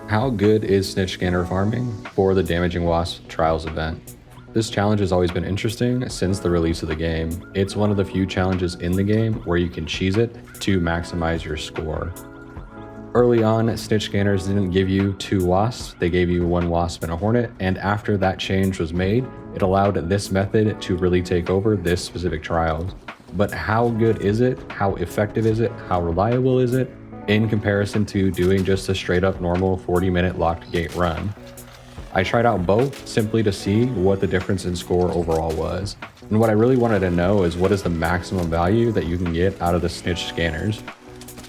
How good is Snitch scanner farming for the Damaging Wasps Trials event? This challenge has always been interesting since the release of the game. It's one of the few challenges in the game where you can cheese it to maximize your score. Early on, Snitch scanners didn't give you 2 wasps, they gave you 1 wasp and a hornet, and after that change was made, it allowed this method to really take over this specific trial. But how good is it? How effective is it? How reliable is it in comparison to doing just a straight up normal 40-minute locked gate run? I tried out both simply to see what the difference in score overall was. And what I really wanted to know is what is the maximum value that you can get out of the Snitch scanners.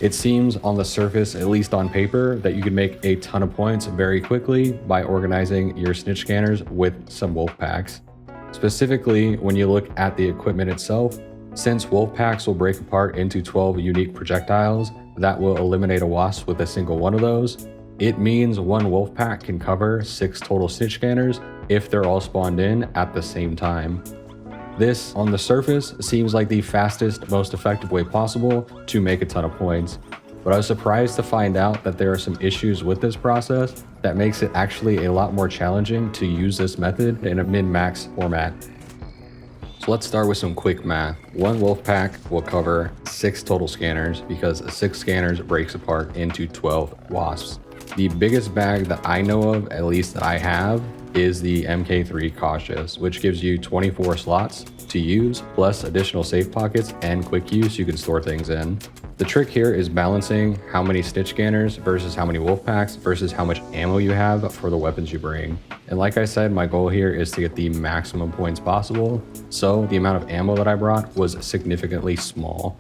It seems on the surface, at least on paper, that you can make a ton of points very quickly by organizing your Snitch scanners with some wolf packs. Specifically, when you look at the equipment itself, since wolf packs will break apart into 12 unique projectiles that will eliminate a wasp with a single one of those, it means 1 wolf pack can cover 6 total Snitch scanners if they're all spawned in at the same time. This, on the surface, seems like the fastest, most effective way possible to make a ton of points, but I was surprised to find out that there are some issues with this process that makes it actually a lot more challenging to use this method in a min-max format. So let's start with some quick math. 1 wolf pack will cover 6 total scanners because 6 scanners breaks apart into 12 wasps. The biggest bag that I know of, at least that I have, is the MK3 Cautious, which gives you 24 slots to use, plus additional safe pockets and quick use you can store things in. The trick here is balancing how many Snitch scanners versus how many wolf packs versus how much ammo you have for the weapons you bring. And like I said, my goal here is to get the maximum points possible, so the amount of ammo that I brought was significantly small.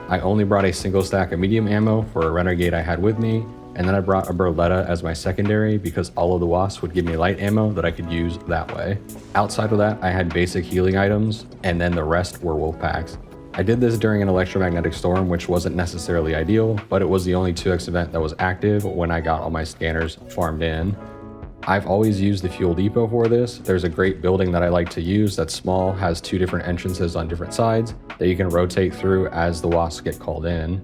I only brought a single stack of medium ammo for a renegade I had with me, and then I brought a Berletta as my secondary because all of the wasps would give me light ammo that I could use that way. Outside of that, I had basic healing items, and then the rest were wolf packs. I did this during an electromagnetic storm, which wasn't necessarily ideal, but it was the only 2x event that was active when I got all my scanners farmed in. I've always used the fuel depot for this. There's a great building that I like to use that's small, has 2 different entrances on different sides that you can rotate through as the wasps get called in.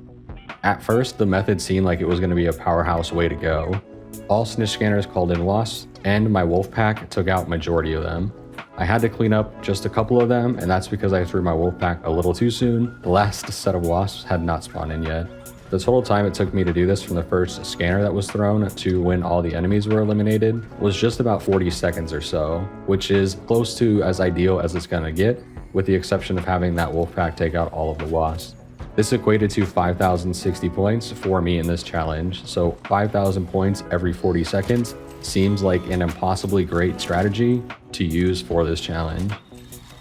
At first, the method seemed like it was going to be a powerhouse way to go. All Snitch scanners called in wasps, and my wolf pack took out majority of them. I had to clean up just a couple of them, and that's because I threw my wolf pack a little too soon. The last set of wasps had not spawned in yet. The total time it took me to do this from the first scanner that was thrown to when all the enemies were eliminated was just about 40 seconds or so, which is close to as ideal as it's gonna get, with the exception of having that wolf pack take out all of the wasps. This equated to 5,060 points for me in this challenge, so 5,000 points every 40 seconds seems like an impossibly great strategy to use for this challenge.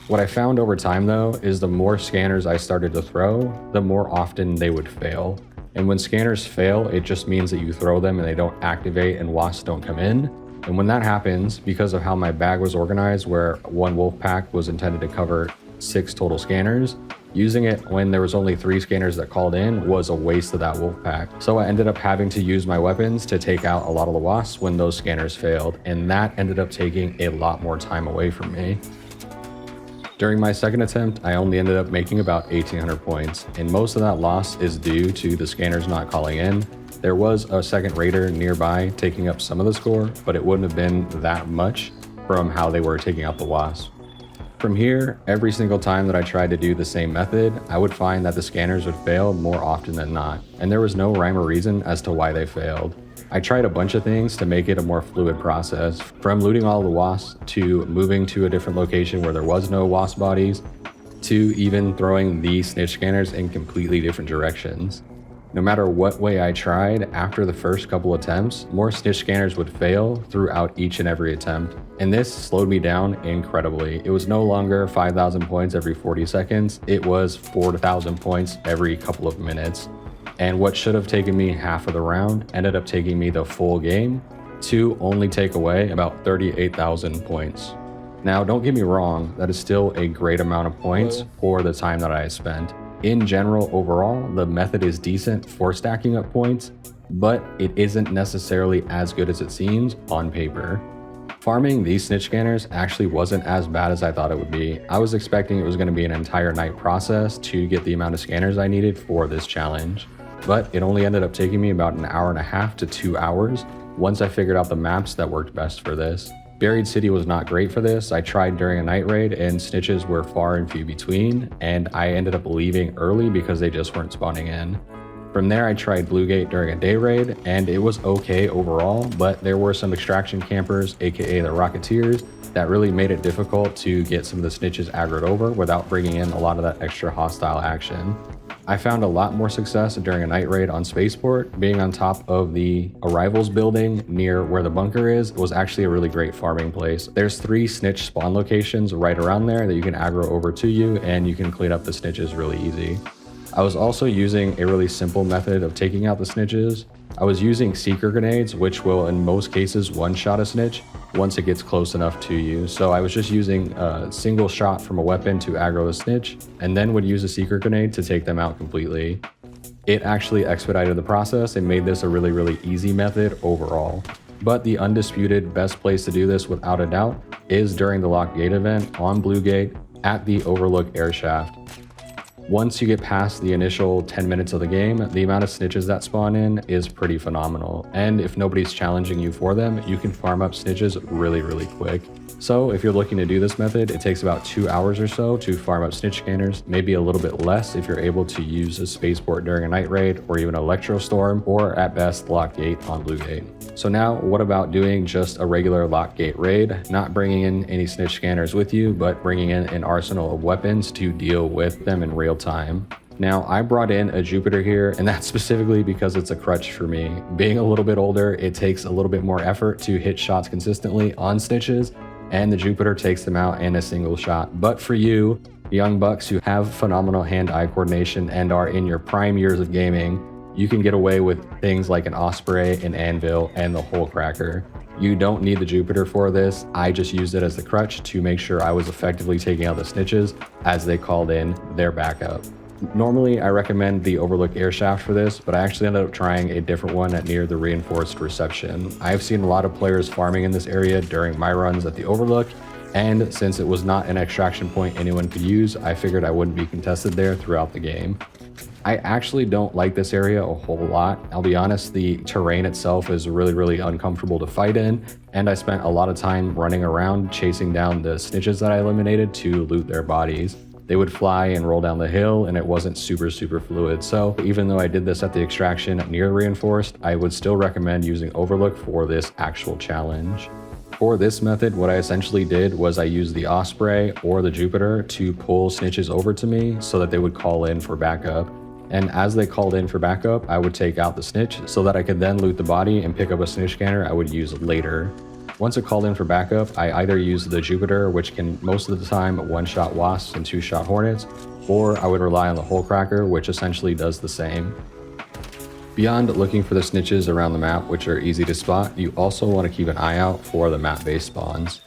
What I found over time though is the more scanners I started to throw, the more often they would fail. And when scanners fail, it just means that you throw them and they don't activate and wasps don't come in. And when that happens, because of how my bag was organized where 1 wolf pack was intended to cover 6 total scanners, using it when there was only 3 scanners that called in was a waste of that wolf pack. So I ended up having to use my weapons to take out a lot of the wasps when those scanners failed, and that ended up taking a lot more time away from me. During my second attempt, I only ended up making about 1,800 points, and most of that loss is due to the scanners not calling in. There was a second raider nearby taking up some of the score, but it wouldn't have been that much from how they were taking out the wasps. From here, every single time that I tried to do the same method, I would find that the scanners would fail more often than not, and there was no rhyme or reason as to why they failed. I tried a bunch of things to make it a more fluid process, from looting all the wasps to moving to a different location where there was no wasp bodies, to even throwing the Snitch scanners in completely different directions. No matter what way I tried, after the first couple attempts, more Snitch scanners would fail throughout each and every attempt. And this slowed me down incredibly. It was no longer 5,000 points every 40 seconds, it was 4,000 points every couple of minutes. And what should have taken me half of the round ended up taking me the full game to only take away about 38,000 points. Now, don't get me wrong, that is still a great amount of points for the time that I spent. In general, overall, the method is decent for stacking up points, but it isn't necessarily as good as it seems on paper. Farming these Snitch scanners actually wasn't as bad as I thought it would be. I was expecting it was going to be an entire night process to get the amount of scanners I needed for this challenge, but it only ended up taking me about an hour and a half to 2 hours once I figured out the maps that worked best for this. Buried City was not great for this. I tried during a night raid and snitches were far and few between, and I ended up leaving early because they just weren't spawning in. From there, I tried Blue Gate during a day raid, and it was okay overall, but there were some extraction campers, aka the Rocketeers, that really made it difficult to get some of the snitches aggroed over without bringing in a lot of that extra hostile action. I found a lot more success during a night raid on Spaceport. Being on top of the arrivals building near where the bunker is was actually a really great farming place. There's 3 snitch spawn locations right around there that you can aggro over to you, and you can clean up the snitches really easy. I was also using a really simple method of taking out the snitches. I was using seeker grenades, which will in most cases one-shot a snitch once it gets close enough to you. So I was just using a single shot from a weapon to aggro the snitch, and then would use a seeker grenade to take them out completely. It actually expedited the process and made this a really easy method overall. But the undisputed best place to do this without a doubt is during the Locked Gate event on Blue Gate at the Overlook Air Shaft. Once you get past the initial 10 minutes of the game, the amount of snitches that spawn in is pretty phenomenal. And if nobody's challenging you for them, you can farm up snitches really quick. So if you're looking to do this method, it takes about 2 hours or so to farm up snitch scanners, maybe a little bit less if you're able to use a spaceport during a night raid or even Electro Storm, or at best Locked Gate on Blue Gate. So now what about doing just a regular Locked Gate raid, not bringing in any snitch scanners with you, but bringing in an arsenal of weapons to deal with them in real time? Now, I brought in a Jupiter here, and that's specifically because it's a crutch for me. Being a little bit older, it takes a little bit more effort to hit shots consistently on snitches, and the Jupiter takes them out in a single shot. But for you, young bucks who have phenomenal hand-eye coordination and are in your prime years of gaming, you can get away with things like an Osprey, an Anvil, and the Hullcracker. You don't need the Jupiter for this. I just used it as the crutch to make sure I was effectively taking out the snitches as they called in their backup. Normally, I recommend the Overlook Air Shaft for this, but I actually ended up trying a different one at near the Reinforced Reception. I've seen a lot of players farming in this area during my runs at the Overlook, and since it was not an extraction point anyone could use, I figured I wouldn't be contested there throughout the game. I actually don't like this area a whole lot. I'll be honest, the terrain itself is really uncomfortable to fight in, and I spent a lot of time running around chasing down the snitches that I eliminated to loot their bodies. They would fly and roll down the hill, and it wasn't super fluid. So even though I did this at the extraction near Reinforced, I would still recommend using Overlook for this actual challenge. For this method, what I essentially did was I used the Osprey or the Jupiter to pull snitches over to me so that they would call in for backup. And as they called in for backup, I would take out the snitch so that I could then loot the body and pick up a snitch scanner I would use later. Once it called in for backup, I either used the Jupiter, which can most of the time one-shot wasps and two-shot hornets, or I would rely on the Hullcracker, which essentially does the same. Beyond looking for the snitches around the map, which are easy to spot, you also want to keep an eye out for the map-based spawns.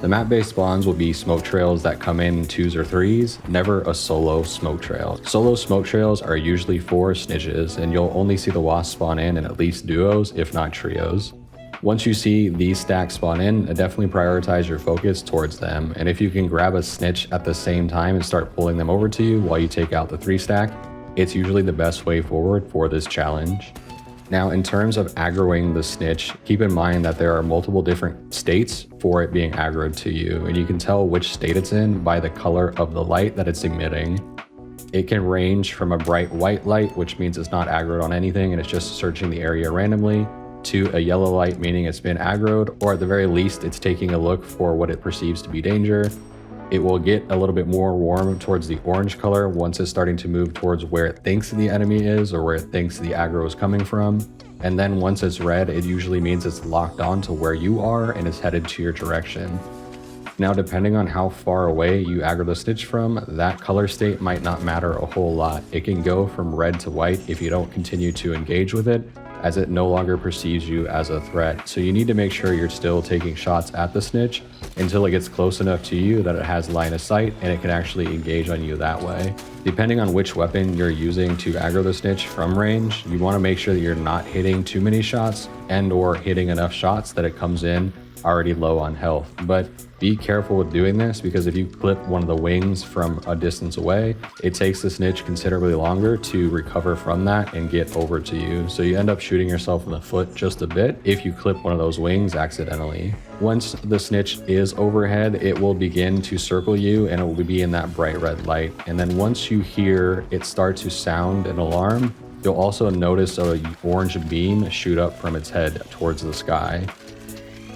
The map-based spawns will be smoke trails that come in 2s or 3s, never a solo smoke trail. Solo smoke trails are usually for snitches, and you'll only see the wasps spawn in at least duos, if not trios. Once you see these stacks spawn in, definitely prioritize your focus towards them. And if you can grab a snitch at the same time and start pulling them over to you while you take out the 3 stack, it's usually the best way forward for this challenge. Now, in terms of aggroing the snitch, keep in mind that there are multiple different states for it being aggroed to you, and you can tell which state it's in by the color of the light that it's emitting. It can range from a bright white light, which means it's not aggroed on anything and it's just searching the area randomly, to a yellow light, meaning it's been aggroed, or at the very least, it's taking a look for what it perceives to be danger. It will get a little bit more warm towards the orange color once it's starting to move towards where it thinks the enemy is or where it thinks the aggro is coming from. And then once it's red, it usually means it's locked on to where you are and is headed to your direction. Now, depending on how far away you aggro the snitch from, that color state might not matter a whole lot. It can go from red to white if you don't continue to engage with it, as it no longer perceives you as a threat. So you need to make sure you're still taking shots at the snitch until it gets close enough to you that it has line of sight and it can actually engage on you that way. Depending on which weapon you're using to aggro the snitch from range, you want to make sure that you're not hitting too many shots and or hitting enough shots that it comes in already low on health. But be careful with doing this, because if you clip one of the wings from a distance away, it takes the snitch considerably longer to recover from that and get over to you. So you end up shooting yourself in the foot just a bit if you clip one of those wings accidentally. Once the snitch is overhead, it will begin to circle you and it will be in that bright red light. And then once you hear it start to sound an alarm, you'll also notice an orange beam shoot up from its head towards the sky.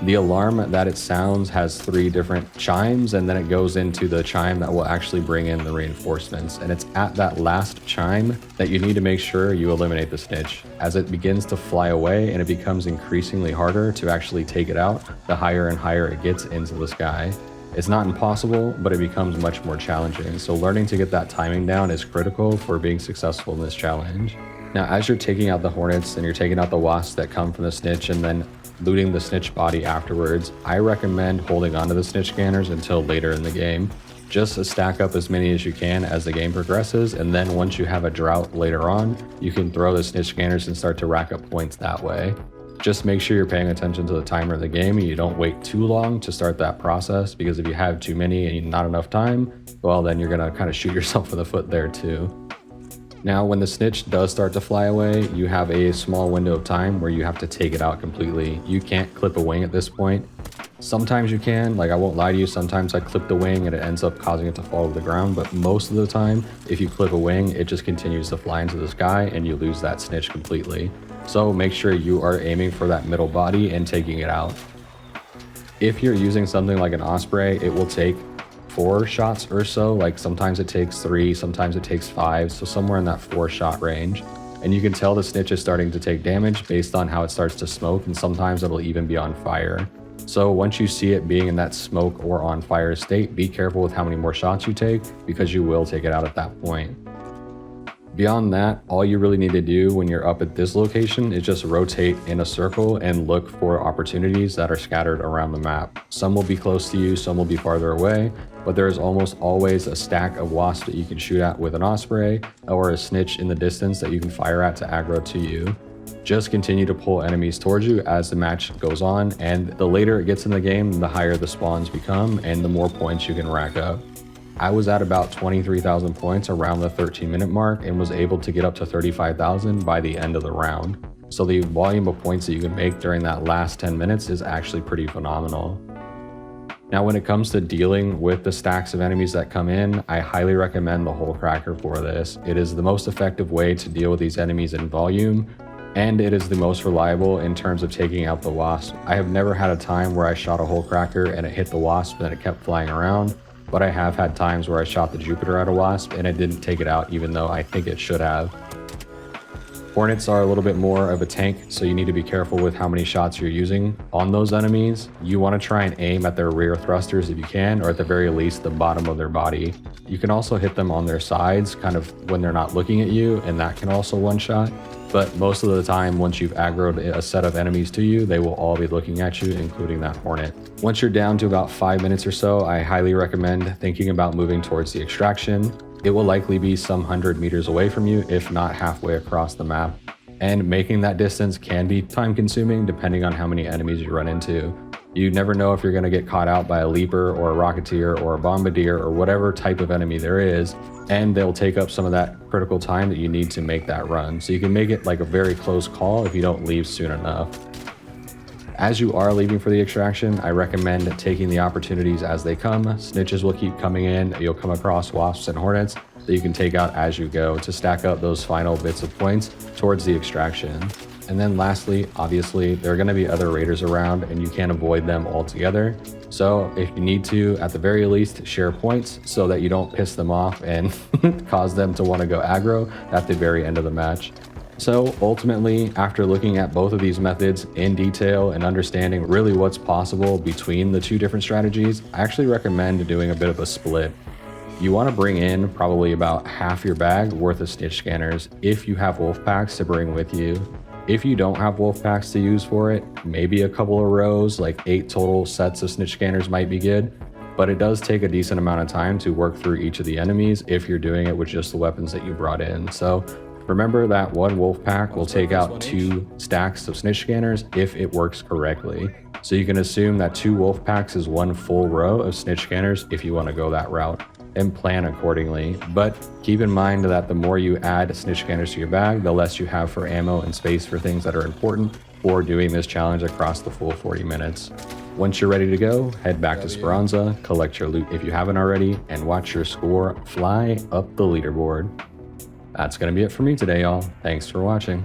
The alarm that it sounds has 3 different chimes, and then it goes into the chime that will actually bring in the reinforcements. And it's at that last chime that you need to make sure you eliminate the snitch. As it begins to fly away and it becomes increasingly harder to actually take it out, the higher and higher it gets into the sky. It's not impossible, but it becomes much more challenging. So learning to get that timing down is critical for being successful in this challenge. Now, as you're taking out the hornets and you're taking out the wasps that come from the snitch and then looting the snitch body afterwards, I recommend holding onto the snitch scanners until later in the game. Just to stack up as many as you can as the game progresses, and then once you have a drought later on, you can throw the snitch scanners and start to rack up points that way. Just make sure you're paying attention to the timer of the game and you don't wait too long to start that process, because if you have too many and not enough time, well, then you're gonna kind of shoot yourself in the foot there too. Now, when the snitch does start to fly away, you have a small window of time where you have to take it out completely. You can't clip a wing at this point. Sometimes you can, like I won't lie to you, sometimes I clip the wing and it ends up causing it to fall to the ground, but most of the time, if you clip a wing, it just continues to fly into the sky and you lose that snitch completely. So make sure you are aiming for that middle body and taking it out. If you're using something like an osprey, it will take 4 shots or so. Like sometimes it takes 3, sometimes it takes 5, so somewhere in that 4 shot range. And you can tell the snitch is starting to take damage based on how it starts to smoke, and sometimes it'll even be on fire. So once you see it being in that smoke or on fire state, be careful with how many more shots you take, because you will take it out at that point. Beyond that, all you really need to do when you're up at this location is just rotate in a circle and look for opportunities that are scattered around the map. Some will be close to you, some will be farther away, but there is almost always a stack of wasps that you can shoot at with an osprey, or a snitch in the distance that you can fire at to aggro to you. Just continue to pull enemies towards you as the match goes on, and the later it gets in the game, the higher the spawns become and the more points you can rack up. I was at about 23,000 points around the 13-minute mark and was able to get up to 35,000 by the end of the round. So the volume of points that you can make during that last 10 minutes is actually pretty phenomenal. Now, when it comes to dealing with the stacks of enemies that come in, I highly recommend the Hullcracker for this. It is the most effective way to deal with these enemies in volume, and it is the most reliable in terms of taking out the wasp. I have never had a time where I shot a Hullcracker and it hit the wasp and it kept flying around, but I have had times where I shot the Jupiter at a wasp and it didn't take it out, even though I think it should have. Hornets are a little bit more of a tank, so you need to be careful with how many shots you're using on those enemies. You want to try and aim at their rear thrusters if you can, or at the very least the bottom of their body. You can also hit them on their sides, kind of when they're not looking at you, and that can also one-shot. But most of the time, once you've aggroed a set of enemies to you, they will all be looking at you, including that hornet. Once you're down to about 5 minutes or so, I highly recommend thinking about moving towards the extraction. It will likely be some 100 meters away from you, if not halfway across the map. And making that distance can be time consuming depending on how many enemies you run into. You never know if you're going to get caught out by a leaper or a rocketeer or a bombardier or whatever type of enemy there is, and they'll take up some of that critical time that you need to make that run. So you can make it like a very close call if you don't leave soon enough. As you are leaving for the extraction, I recommend taking the opportunities as they come. Snitches will keep coming in. You'll come across wasps and hornets that you can take out as you go to stack up those final bits of points towards the extraction. And then lastly, obviously, there are going to be other raiders around and you can't avoid them altogether. So if you need to, at the very least, share points so that you don't piss them off and cause them to want to go aggro at the very end of the match. So ultimately, after looking at both of these methods in detail and understanding really what's possible between the two different strategies, I actually recommend doing a bit of a split. You want to bring in probably about half your bag worth of snitch scanners if you have wolf packs to bring with you. If you don't have wolf packs to use for it, maybe a couple of rows, like 8 total sets of snitch scanners might be good, but it does take a decent amount of time to work through each of the enemies if you're doing it with just the weapons that you brought in. So Remember that one wolf pack will take out 2 stacks of snitch scanners if it works correctly. So you can assume that 2 wolf packs is 1 full row of snitch scanners if you want to go that route, and plan accordingly. But keep in mind that the more you add snitch scanners to your bag, the less you have for ammo and space for things that are important for doing this challenge across the full 40 minutes. Once you're ready to go, head back to Speranza, collect your loot if you haven't already, and watch your score fly up the leaderboard. That's going to be it for me today, y'all. Thanks for watching.